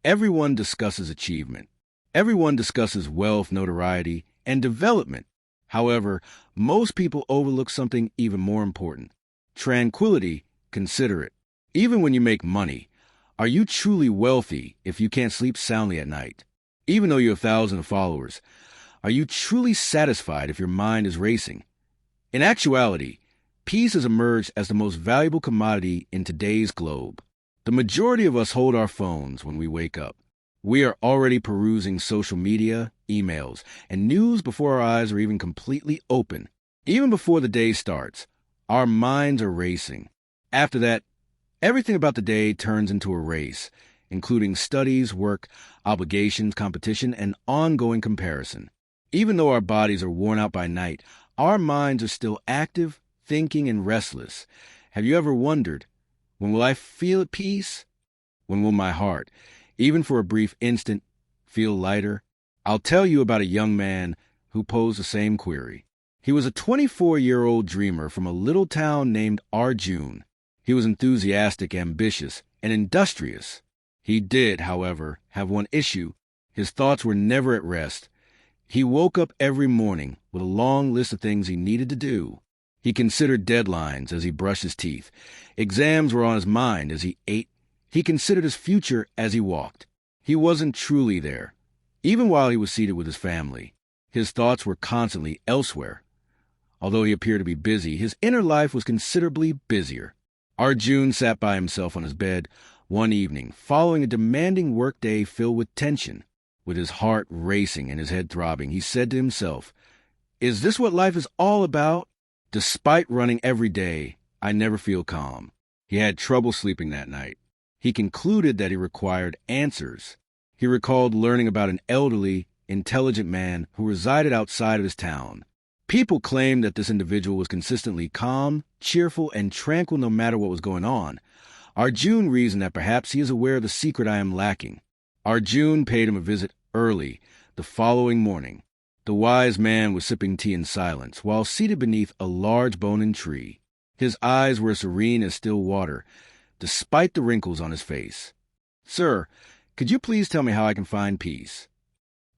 Everyone discusses achievement. Everyone discusses wealth, notoriety, and development. However, most people overlook something even more important. Tranquility. Consider it. Even when you make money, are you truly wealthy if you can't sleep soundly at night? Even though you have thousands of followers, are you truly satisfied if your mind is racing? In actuality, peace has emerged as the most valuable commodity in today's globe. The majority of us hold our phones when we wake up. We are already perusing social media, emails, and news before our eyes are even completely open. Even before the day starts, our minds are racing. After that, everything about the day turns into a race, including studies, work, obligations, competition, and ongoing comparison. Even though our bodies are worn out by night, our minds are still active, thinking, and restless. Have you ever wondered, when will I feel at peace? When will my heart, even for a brief instant, feel lighter? I'll tell you about a young man who posed the same query. He was a 24-year-old dreamer from a little town named Arjun. He was enthusiastic, ambitious, and industrious. He did, however, have one issue. His thoughts were never at rest. He woke up every morning with a long list of things he needed to do. He considered deadlines as he brushed his teeth. Exams were on his mind as he ate. He considered his future as he walked. He wasn't truly there. Even while he was seated with his family, his thoughts were constantly elsewhere. Although he appeared to be busy, his inner life was considerably busier. Arjun sat by himself on his bed one evening, following a demanding workday filled with tension. With his heart racing and his head throbbing, he said to himself, "Is this what life is all about? Despite running every day, I never feel calm." He had trouble sleeping that night. He concluded that he required answers. He recalled learning about an elderly, intelligent man who resided outside of his town. People claimed that this individual was consistently calm, cheerful, and tranquil no matter what was going on. Arjun reasoned that perhaps he is aware of the secret I am lacking. Arjun paid him a visit early the following morning. The wise man was sipping tea in silence while seated beneath a large bonin tree. His eyes were serene as still water, despite the wrinkles on his face. "Sir, could you please tell me how I can find peace?"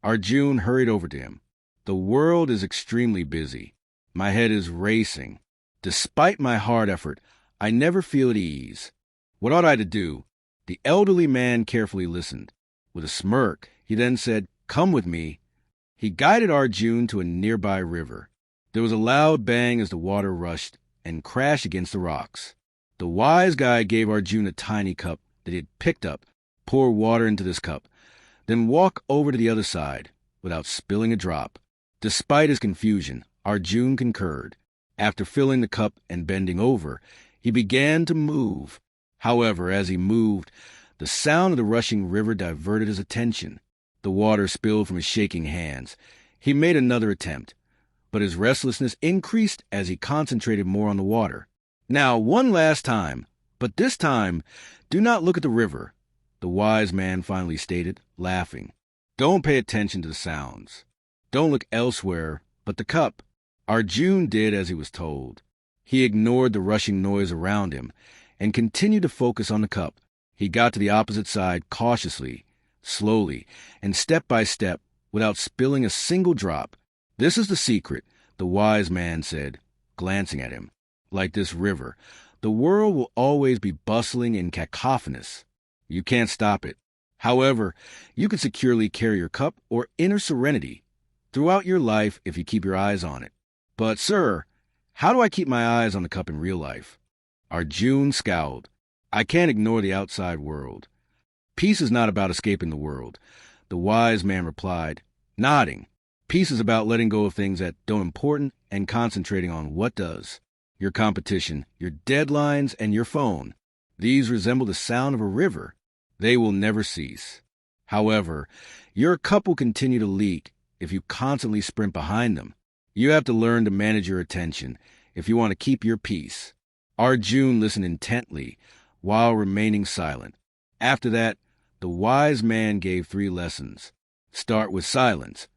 Arjun hurried over to him. "The world is extremely busy. My head is racing. Despite my hard effort, I never feel at ease. What ought I to do?" The elderly man carefully listened. With a smirk, he then said, "Come with me." He guided Arjun to a nearby river. There was a loud bang as the water rushed and crashed against the rocks. The wise guy gave Arjun a tiny cup that he had picked up. Pour water into this cup, then walk over to the other side without spilling a drop. Despite his confusion, Arjun concurred. After filling the cup and bending over, he began to move. However, as he moved, the sound of the rushing river diverted his attention. The water spilled from his shaking hands. He made another attempt, but his restlessness increased as he concentrated more on the water. "Now, one last time, but this time, do not look at the river," the wise man finally stated, laughing. "Don't pay attention to the sounds. Don't look elsewhere but the cup." Arjun did as he was told. He ignored the rushing noise around him and continued to focus on the cup. He got to the opposite side cautiously, slowly, and step by step without spilling a single drop. "This is the secret," the wise man said, glancing at him. "Like this river, the world will always be bustling and cacophonous. You can't stop it. However, you can securely carry your cup or inner serenity throughout your life if you keep your eyes on it." "But, sir, how do I keep my eyes on the cup in real life?" Arjun scowled. "I can't ignore the outside world. Peace is not about escaping the world," the wise man replied, nodding. "Peace is about letting go of things that don't important and concentrating on what does. Your competition, your deadlines, and your phone. These resemble the sound of a river. They will never cease. However, your cup will continue to leak if you constantly sprint behind them. You have to learn to manage your attention if you want to keep your peace." Arjun listened intently while remaining silent. After that, the wise man gave 3 lessons. Start with silence.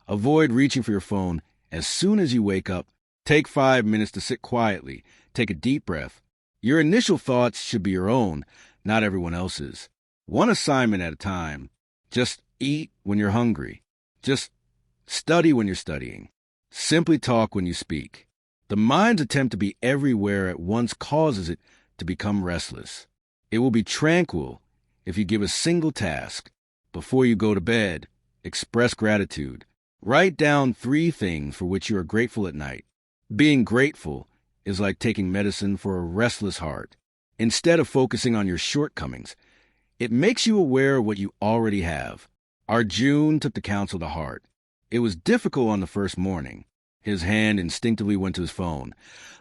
Avoid reaching for your phone as soon as you wake up. Take 5 minutes to sit quietly. Take a deep breath. Your initial thoughts should be your own, not everyone else's. one assignment at a time. Just eat when you're hungry. Just study when you're studying. Simply talk when you speak. The mind's attempt to be everywhere at once causes it to become restless. It will be tranquil if you give a single task. Before you go to bed, express gratitude. Write down 3 things for which you are grateful at night. Being grateful is like taking medicine for a restless heart. Instead of focusing on your shortcomings, it makes you aware of what you already have. Arjun took the counsel to heart. It was difficult on the first morning. His hand instinctively went to his phone,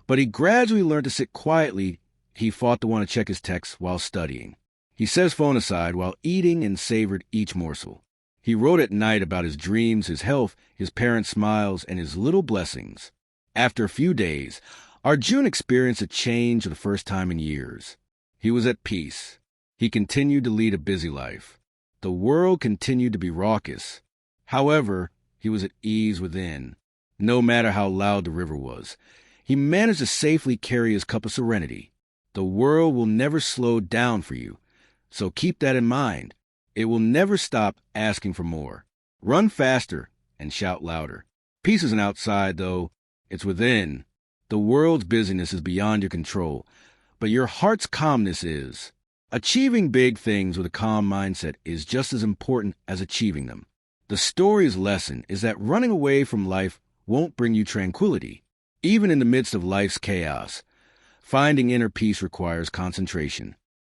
but he gradually learned to sit quietly. He fought to want to check his texts while studying. He set his phone aside while eating and savored each morsel. He wrote at night about his dreams, his health, his parents' smiles, and his little blessings. After a few days, Arjun experienced a change for the first time in years. He was at peace. He continued to lead a busy life. The world continued to be raucous. However, he was at ease within. No matter how loud the river was, he managed to safely carry his cup of serenity. The world will never slow down for you, so keep that in mind. It will never stop asking for more. Run faster and shout louder. Peace isn't outside, though. It's within. The world's busyness is beyond your control, but your heart's calmness is. Achieving big things with a calm mindset is just as important as achieving them. The story's lesson is that running away from life won't bring you tranquility. Even in the midst of life's chaos, finding inner peace requires concentration.